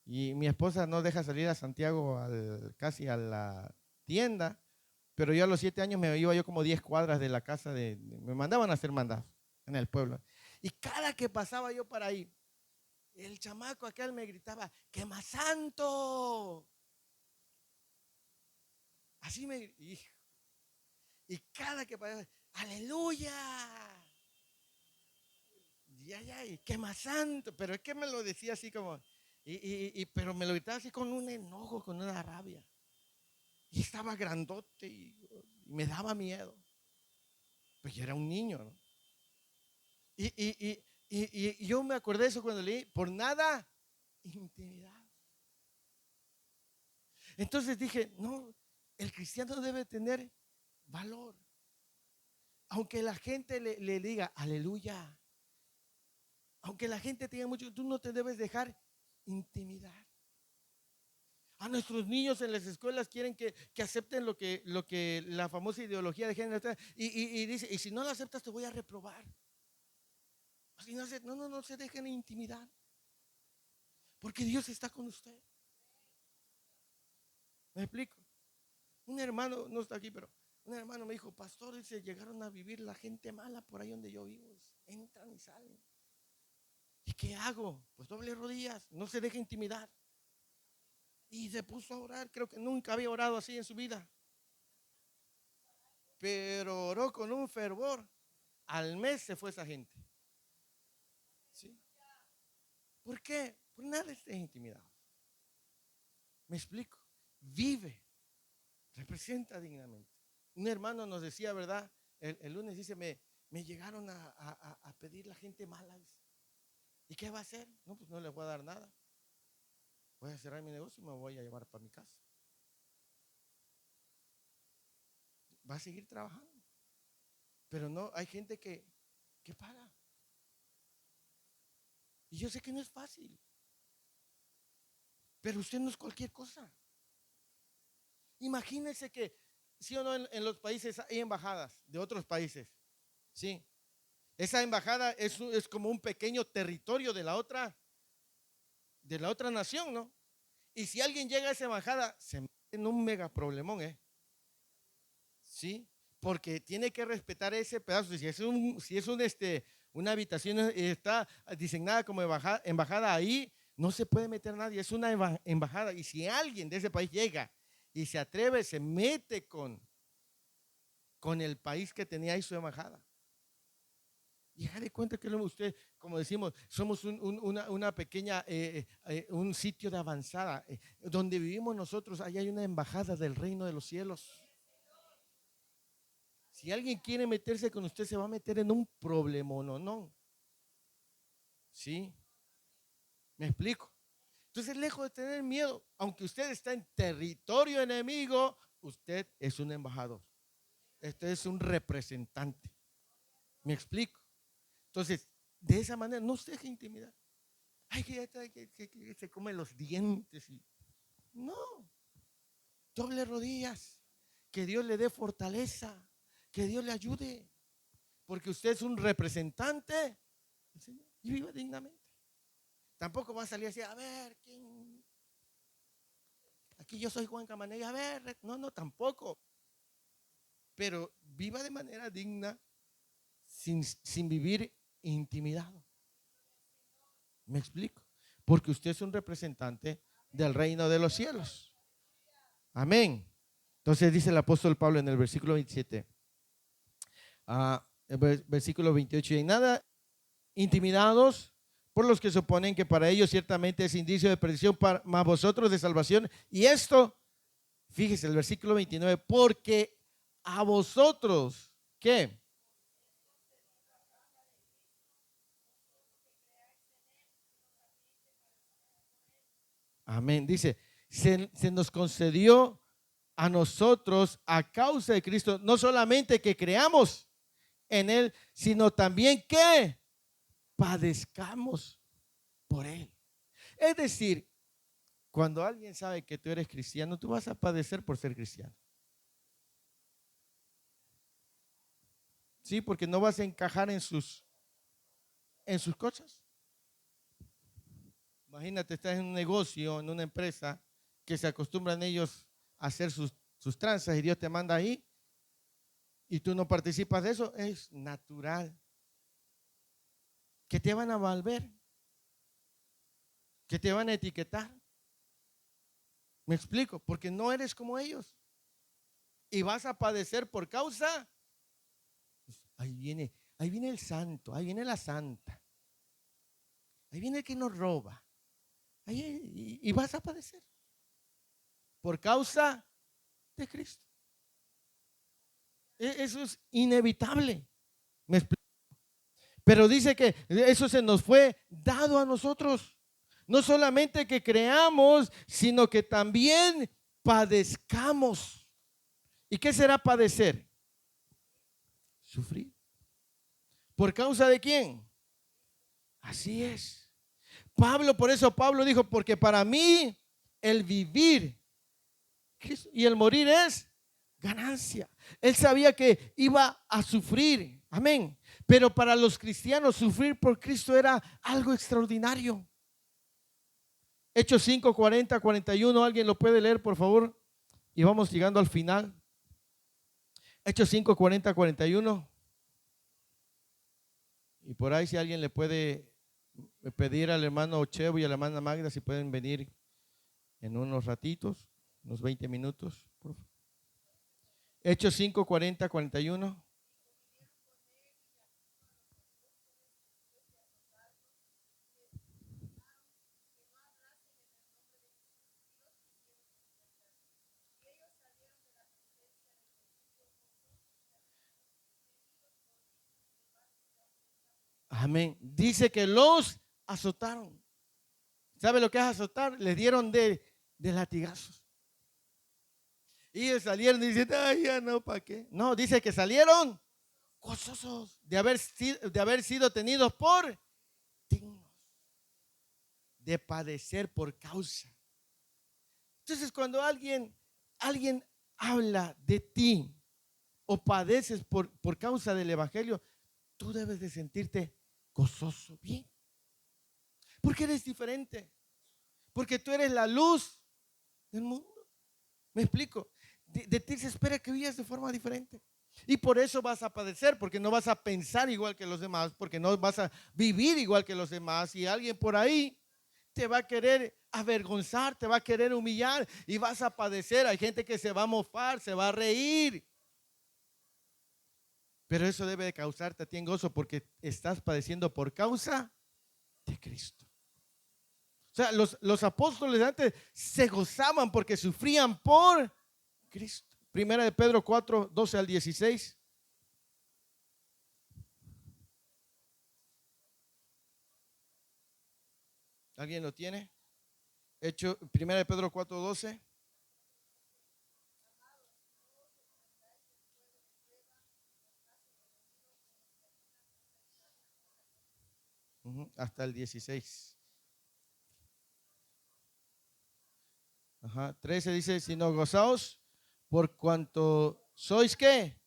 Y mi esposa no deja salir a Santiago casi a la tienda, pero yo a los 7 años me iba yo como 10 cuadras de la casa, me mandaban a hacer mandados en el pueblo. Y cada que pasaba yo por ahí, el chamaco aquel me gritaba, ¡quema santo! Así me, y cada que pasaba, ¡aleluya! Y quema santo, pero es que me lo decía así como, pero me lo gritaba así con un enojo, con una rabia. Y estaba grandote y me daba miedo. Pues yo era un niño, ¿no? Y yo me acordé de eso cuando leí, por nada intimidad. Entonces dije, no, el cristiano debe tener valor. Aunque la gente le diga, aleluya. Aunque la gente tenga mucho, tú no te debes dejar intimidar. A nuestros niños en las escuelas quieren que acepten lo que la famosa ideología de género está, y dice, y si no lo aceptas te voy a reprobar. Así no se dejen intimidar. Porque Dios está con usted. ¿Me explico? Un hermano, no está aquí, pero un hermano me dijo, pastor, dice, llegaron a vivir la gente mala por ahí donde yo vivo. Entran y salen. ¿Y qué hago? Pues doble rodillas, no se deje intimidar. Y se puso a orar, creo que nunca había orado así en su vida. Pero oró con un fervor. Al mes se fue esa gente. ¿Sí? ¿Por qué? Por nada estés intimidado. Me explico. Vive. Representa dignamente. Un hermano nos decía, ¿verdad? El lunes dice, me llegaron a pedir la gente mala. ¿Y qué va a hacer? No, pues no les voy a dar nada. Voy a cerrar mi negocio y me voy a llevar para mi casa. Va a seguir trabajando. Pero no, hay gente que paga. Y yo sé que no es fácil. Pero usted no es cualquier cosa. Imagínense que, sí o no, en los países hay embajadas de otros países. Sí. Esa embajada es como un pequeño territorio de la otra nación, ¿no? Y si alguien llega a esa embajada, se mete en un mega problemón, ¿eh? Sí. Porque tiene que respetar ese pedazo. Si es una habitación está diseñada como embajada ahí, no se puede meter nadie. Es una embajada. Y si alguien de ese país llega y se atreve, se mete con el país que tenía ahí su embajada. Y haga de cuenta que usted, como decimos, somos una pequeña, un sitio de avanzada. Donde vivimos nosotros, allá hay una embajada del reino de los cielos. Si alguien quiere meterse con usted, se va a meter en un problema, no. ¿Sí? ¿Me explico? Entonces, lejos de tener miedo, aunque usted está en territorio enemigo, usted es un embajador. Este es un representante. ¿Me explico? Entonces, de esa manera, no se deje intimidar. Ay, que se come los dientes. No. Doble rodillas. Que Dios le dé fortaleza. Que Dios le ayude. Porque usted es un representante del Señor y viva dignamente. Tampoco va a salir así, a ver, ¿quién? Aquí yo soy Juan Camaney, a ver, no, tampoco. Pero viva de manera digna, sin vivir intimidado. ¿Me explico? Porque usted es un representante del reino de los cielos. Amén. Entonces dice el apóstol Pablo en el versículo 27, versículo 28, y en nada intimidados por los que suponen que para ellos ciertamente es indicio de perdición, mas vosotros de salvación. Y esto, fíjese el versículo 29, porque a vosotros, ¿qué? Amén. Dice, se nos concedió a nosotros a causa de Cristo, no solamente que creamos en Él, sino también que padezcamos por Él. Es decir, cuando alguien sabe que tú eres cristiano, tú vas a padecer por ser cristiano. Sí, porque no vas a encajar en sus cosas. Imagínate, estás en un negocio, en una empresa, que se acostumbran ellos a hacer sus tranzas y Dios te manda ahí y tú no participas de eso, es natural. Que te van a volver, que te van a etiquetar. ¿Me explico? Porque no eres como ellos. Y vas a padecer por causa. Ahí viene el santo, ahí viene la santa. Ahí viene el que nos roba. Y vas a padecer por causa de Cristo. Eso es inevitable. ¿Me explico? Pero dice que eso se nos fue dado a nosotros. No solamente que creamos, sino que también padezcamos. ¿Y qué será padecer? Sufrir. ¿Por causa de quién? Así es. Por eso Pablo dijo, porque para mí el vivir y el morir es ganancia. Él sabía que iba a sufrir, amén. Pero para los cristianos sufrir por Cristo era algo extraordinario. Hechos 5, 40, 41, ¿alguien lo puede leer, por favor? Y vamos llegando al final. Hechos 5, 40, 41. Y por ahí si alguien le puede pedir al hermano Ochevo y a la hermana Magda si pueden venir en unos ratitos, unos 20 minutos. Por favor. Hechos 5, 40, 41. Amén. Dice que los azotaron. ¿Sabe lo que es azotar? Les dieron de latigazos. Y ellos salieron y dicen, ay, ya no, ¿para qué? No, dice que salieron gozosos de haber sido tenidos por dignos, de padecer por causa. Entonces, cuando alguien habla de ti o padeces por causa del evangelio, tú debes de sentirte gozoso, bien. Porque eres diferente. Porque tú eres la luz del mundo. ¿Me explico? De ti se espera que vivas de forma diferente. Y por eso vas a padecer, porque no vas a pensar igual que los demás, porque no vas a vivir igual que los demás. Y alguien por ahí te va a querer avergonzar, te va a querer humillar y vas a padecer. Hay gente que se va a mofar, se va a reír. Pero eso debe de causarte a ti en gozo porque estás padeciendo por causa de Cristo. O sea, los apóstoles antes se gozaban porque sufrían por Cristo. Primera de Pedro 4, 12 al 16. ¿Alguien lo tiene? Primera de Pedro 4, 12. Hasta el 16. Ajá. 13 dice, sino gozaos por cuanto sois ¿qué?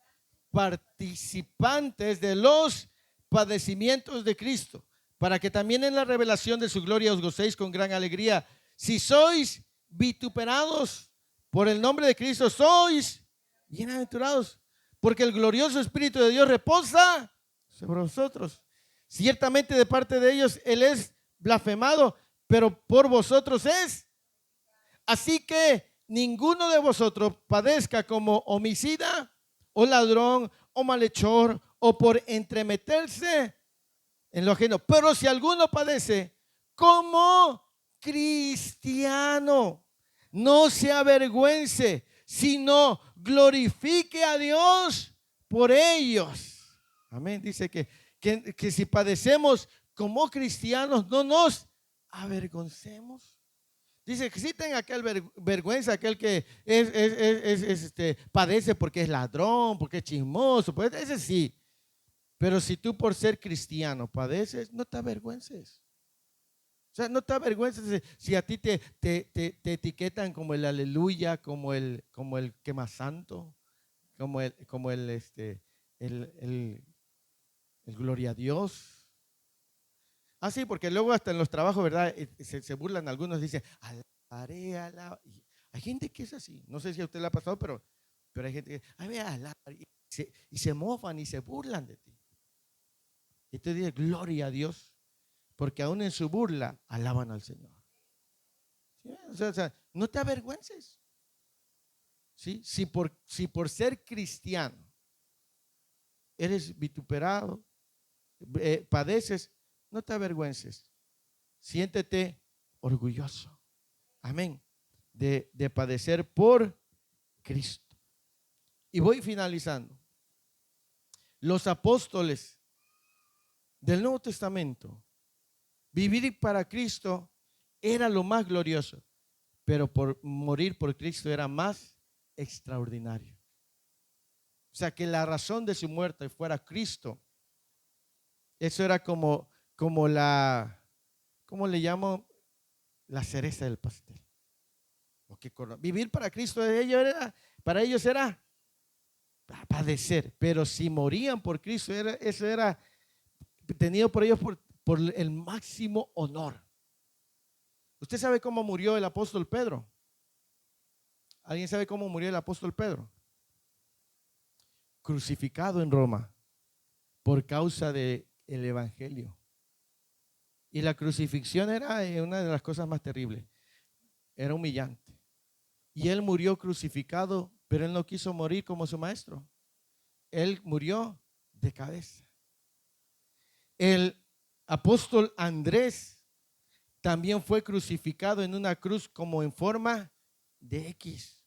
Participantes de los padecimientos de Cristo, para que también en la revelación de su gloria os gocéis con gran alegría. Si sois vituperados por el nombre de Cristo, sois bienaventurados, porque el glorioso Espíritu de Dios reposa sobre vosotros. Ciertamente de parte de ellos Él es blasfemado, pero por vosotros es. Así que ninguno de vosotros padezca como homicida o ladrón o malhechor o por entremeterse en lo ajeno. Pero si alguno padece como cristiano, no se avergüence, sino glorifique a Dios por ellos. Amén. Dice que si padecemos como cristianos, no nos avergoncemos. Dice que sí tenga aquel vergüenza, aquel que padece porque es ladrón, porque es chismoso, pues ese sí. Pero si tú por ser cristiano padeces, no te avergüences. O sea, no te avergüences si a ti te etiquetan como el aleluya, como el quema santo, el gloria a Dios. Ah, sí, porque luego hasta en los trabajos, ¿verdad? Se burlan algunos, dicen, alabaré, alabaré. Hay gente que es así. No sé si a usted le ha pasado, pero hay gente que, ay, y se mofan y se burlan de ti. Y tú dices, gloria a Dios, porque aún en su burla alaban al Señor. ¿Sí? O sea, no te avergüences. ¿Sí? Si por ser cristiano eres vituperado, padeces, no te avergüences. Siéntete orgulloso. Amén. De padecer por Cristo. Y voy finalizando. Los apóstoles del Nuevo Testamento, vivir para Cristo era lo más glorioso, pero por morir por Cristo era más extraordinario. O sea, que la razón de su muerte fuera Cristo. Eso era como la, ¿cómo le llamo? La cereza del pastel. Vivir para Cristo para ellos era padecer, pero si morían por Cristo, eso era tenido por ellos por el máximo honor. ¿Usted sabe cómo murió el apóstol Pedro? ¿Alguien sabe cómo murió el apóstol Pedro? Crucificado en Roma por causa del evangelio. Y la crucifixión era una de las cosas más terribles. Era humillante. Y él murió crucificado, pero él no quiso morir como su maestro. Él murió de cabeza. El apóstol Andrés también fue crucificado en una cruz como en forma de X.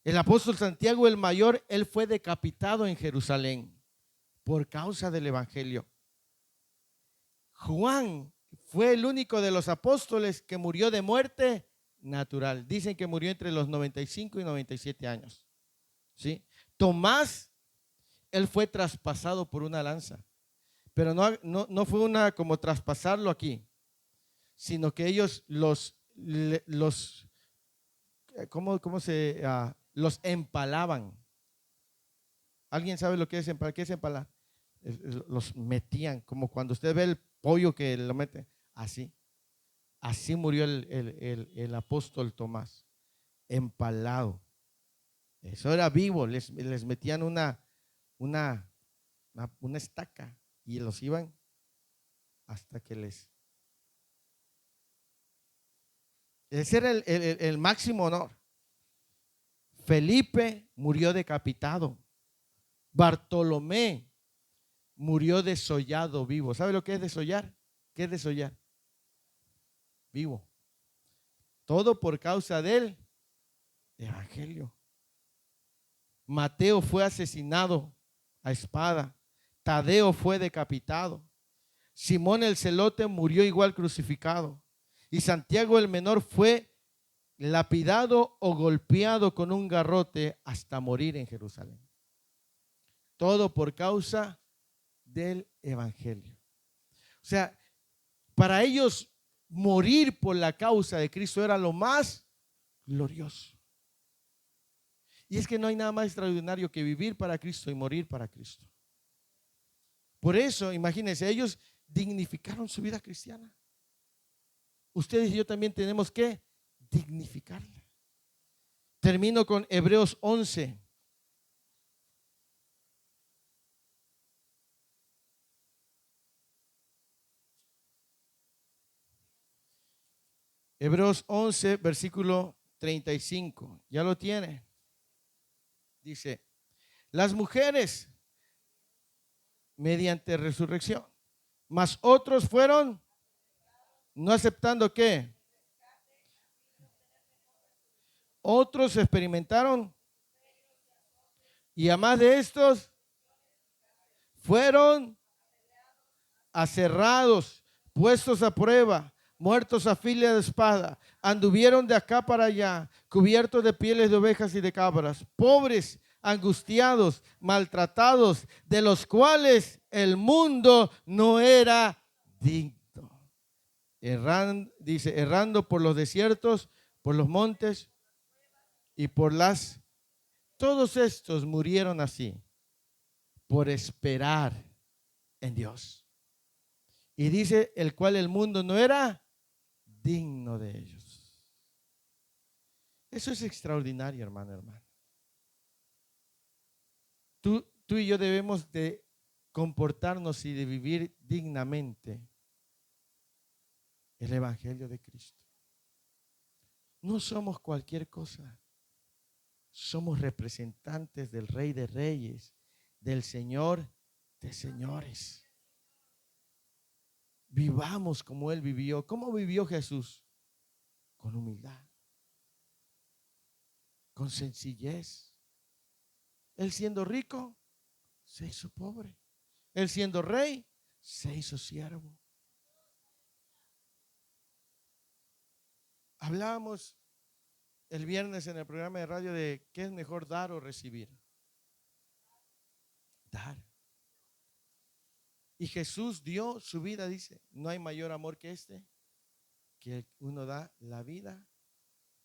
El apóstol Santiago el mayor, él fue decapitado en Jerusalén por causa del evangelio. Juan fue el único de los apóstoles que murió de muerte natural. Dicen que murió entre los 95 y 97 años. ¿Sí? Tomás, él fue traspasado por una lanza, pero no fue una como traspasarlo aquí, sino que ellos los empalaban. ¿Alguien sabe lo que es empalar? ¿Qué es empalar? Los metían, como cuando usted ve el pollo que lo mete, así. Así murió el apóstol Tomás, empalado. Eso era vivo, les metían una estaca y los iban hasta que les Ese era el máximo honor. Felipe murió decapitado. Bartolomé murió desollado vivo. ¿Sabe lo que es desollar? ¿Qué es desollar? Vivo. Todo por causa del evangelio. Mateo fue asesinado a espada. Tadeo fue decapitado. Simón el celote murió igual crucificado. Y Santiago el menor fue lapidado o golpeado con un garrote hasta morir en Jerusalén. Todo por causa del evangelio. O sea, para ellos morir por la causa de Cristo era lo más glorioso. Y es que no hay nada más extraordinario que vivir para Cristo y morir para Cristo. Por eso, imagínense, ellos dignificaron su vida cristiana. Ustedes y yo también tenemos que dignificarla. Termino con Hebreos 11. Hebreos 11, versículo 35. ¿Ya lo tiene? Dice, las mujeres mediante resurrección, mas otros fueron no aceptando ¿qué? Otros experimentaron y además de estos fueron aserrados, puestos a prueba, muertos a filo de espada, anduvieron de acá para allá, cubiertos de pieles de ovejas y de cabras, pobres, angustiados, maltratados, de los cuales el mundo no era digno. Dice, errando por los desiertos, por los montes y por las... Todos estos murieron así, por esperar en Dios. Y dice, el cual el mundo no era digno de ellos. Eso es extraordinario, hermano. Tú y yo debemos de comportarnos y de vivir dignamente el evangelio de Cristo. No somos cualquier cosa. Somos representantes del Rey de Reyes, del Señor de Señores. Vivamos como Él vivió. ¿Cómo vivió Jesús? Con humildad, con sencillez. Él siendo rico, se hizo pobre. Él siendo rey, se hizo siervo. Hablábamos el viernes en el programa de radio de qué es mejor, dar o recibir. Dar. Y Jesús dio su vida, dice, no hay mayor amor que este, que uno da la vida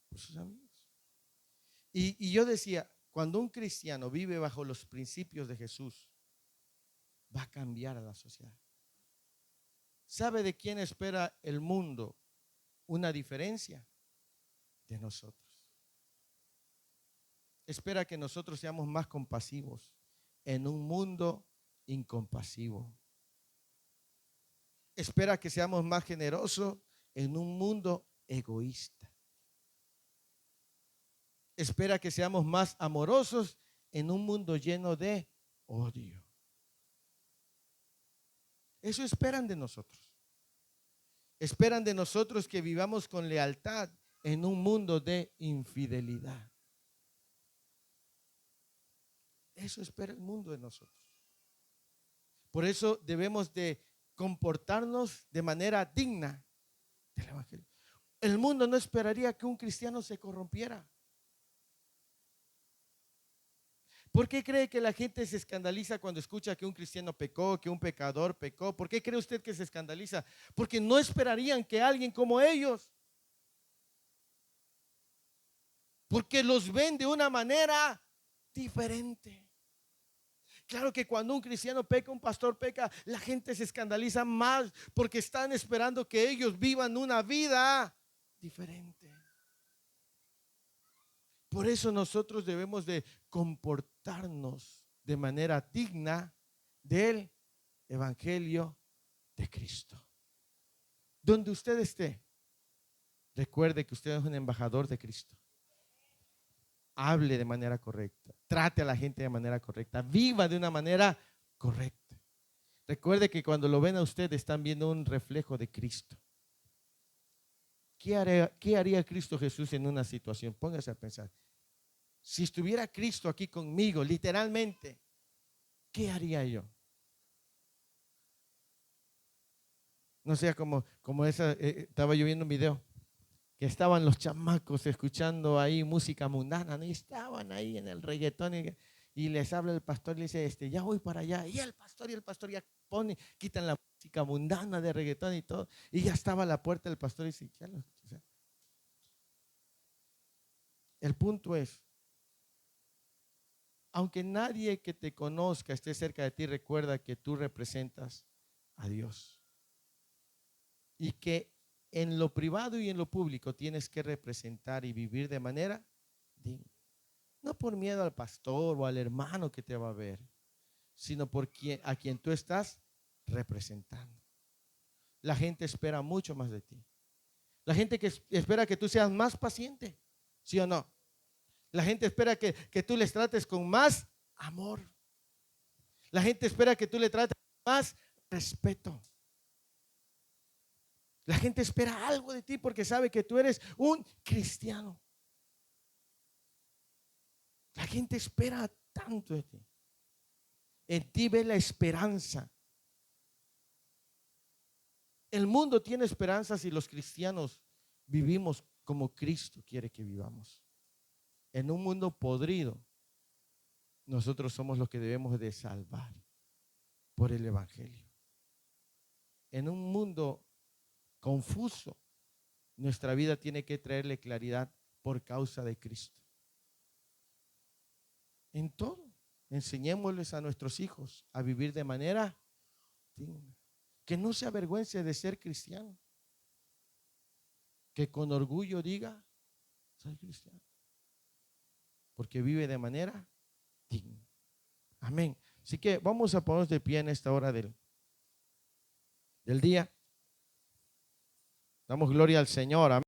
por sus amigos. Y yo decía, cuando un cristiano vive bajo los principios de Jesús, va a cambiar a la sociedad. ¿Sabe de quién espera el mundo una diferencia? De nosotros. Espera que nosotros seamos más compasivos en un mundo incompasivo. Espera que seamos más generosos en un mundo egoísta. Espera que seamos más amorosos en un mundo lleno de odio. Eso esperan de nosotros. Esperan de nosotros que vivamos con lealtad en un mundo de infidelidad. Eso espera el mundo de nosotros. Por eso debemos de comportarnos de manera digna del evangelio. El mundo no esperaría que un cristiano se corrompiera. ¿Por qué cree que la gente se escandaliza cuando escucha que un cristiano pecó, que un pecador pecó? ¿Por qué cree usted que se escandaliza? Porque no esperarían que alguien como ellos, porque los ven de una manera diferente. Claro que cuando un cristiano peca, un pastor peca, la gente se escandaliza más porque están esperando que ellos vivan una vida diferente. Por eso nosotros debemos de comportarnos de manera digna del evangelio de Cristo. Donde usted esté, Recuerde que usted es un embajador de Cristo. Hable de manera correcta, trate a la gente de manera correcta, viva de una manera correcta. Recuerde que cuando lo ven a usted están viendo un reflejo de Cristo. ¿Qué haría Cristo Jesús en una situación? Póngase a pensar. Si estuviera Cristo aquí conmigo, literalmente, ¿qué haría yo? No sé, como estaba yo viendo un video que estaban los chamacos escuchando ahí música mundana, ¿no? Y estaban ahí en el reggaetón y les habla el pastor y le dice, ya voy para allá. Y el pastor ya quitan la música mundana de reggaetón y todo. Y ya estaba a la puerta del pastor y dice, o sea, el punto es, aunque nadie que te conozca esté cerca de ti, recuerda que tú representas a Dios. Y que en lo privado y en lo público tienes que representar y vivir de manera digna. No por miedo al pastor o al hermano que te va a ver, sino a quien tú estás representando. La gente espera mucho más de ti. La gente espera que tú seas más paciente, ¿sí o no? La gente espera que tú les trates con más amor. La gente espera que tú le trates con más respeto. La gente espera algo de ti porque sabe que tú eres un cristiano. La gente espera tanto de ti. En ti ve la esperanza. El mundo tiene esperanza si los cristianos vivimos como Cristo quiere que vivamos. En un mundo podrido, nosotros somos los que debemos de salvar por el Evangelio. En un mundo confuso, nuestra vida tiene que traerle claridad por causa de Cristo. En todo, enseñémosles a nuestros hijos a vivir de manera digna. Que no se avergüence de ser cristiano. Que con orgullo diga, soy cristiano. Porque vive de manera digna. Amén. Así que vamos a ponernos de pie en esta hora del día. Damos gloria al Señor. Amén.